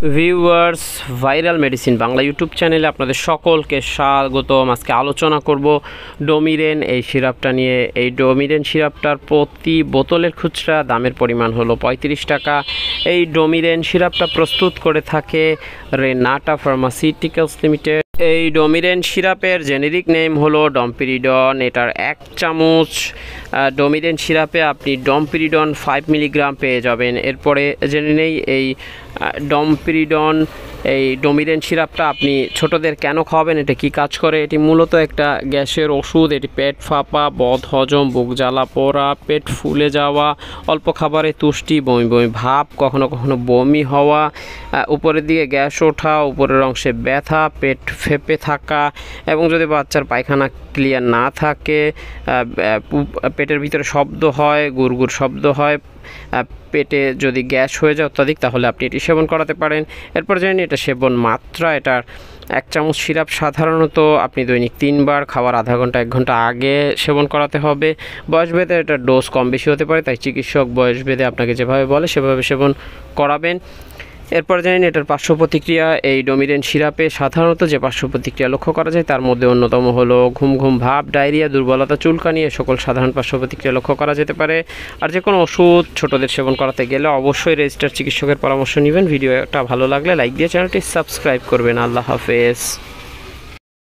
Viewers, viral medicine Bangla YouTube চ্যানেলে আপনাদের সকলকে স্বাগতম। আজকে আলোচনা করব ডোমিরেন এই সিরাপটা নিয়ে। এই ডোমিরেন সিরাপটার প্রতি বোতলের খুচরা দামের পরিমাণ হলো 35 টাকা। এই ডোমিরেন সিরাপটা প্রস্তুত করে থাকে রেনাটা ফার্মাসিউটিক্যালস লিমিটেড। এই ডোমিরেন সিরাপের জেনেরিক নেম হলো ডমপিরিডন। এটার 1 চামচ ডোমিরেন সিরাপে আপনি ডমপিরিডন 5 মিলিগ্রাম পেয়ে যাবেন। এরপরে জেনে নেই এই ডোমিরেন সিরাপটা আপনি ছোটদের কেন খাওয়াবেন, এটা কি কাজ করে। এটি মূলত একটা গ্যাসের ওষুধ। এটি পেট ফাঁপা, বদহজম, বুক জ্বালা পোড়া, পেট ফুলে যাওয়া, অল্প খাবারে তুষ্টি, বমি বমি ভাব, কখনো কখনো বমি হওয়া, উপরের দিকে গ্যাস ওঠা, উপরের অংশে ব্যথা, পেট ফেঁপে থাকা, এবং যদি বাচ্চার পায়খানা ক্লিয়ার না থাকে, পেটের ভিতরে শব্দ হয়, গুড়গুড় শব্দ হয়, পেটে যদি গ্যাস হয়ে যায় অত্যাধিক, তাহলে আপনি এটি সেবন করাতে পারেন। এরপর জানি এটা সেবন মাত্রা। এটার 1 চামচ সিরাপ সাধারণত আপনি দৈনিক 3 বার খাওয়ার আধা ঘন্টা 1 ঘন্টা আগে সেবন করাতে হবে। বয়সভেদে এটার ডোজ কম বেশি হতে পারে, তাই চিকিৎসক বয়সভেদে আপনাকে যেভাবে বলে সেভাবে সেবন করাবেন। এরপর জানেন এটার পার্শ্ব প্রতিক্রিয়া। এই ডোমিরেন সিরাপে সাধারণত যে পার্শ্ব প্রতিক্রিয়া লক্ষ্য করা যায় তার মধ্যে অন্যতম হলো ঘুম ঘুম ভাব, ডায়রিয়া, দুর্বলতা, চুলকানি, এ সকল সাধারণ পার্শ্ব প্রতিক্রিয়া লক্ষ্য করা যেতে পারে। আর যে কোনো ওষুধ ছোটদের সেবন করাতে গেলে অবশ্যই রেজিস্টার্ড চিকিৎসকের পরামর্শ নেবেন। ভিডিওটা ভালো লাগলে লাইক দিয়ে চ্যানেলটি সাবস্ক্রাইব করবেন। আল্লাহ হাফেজ।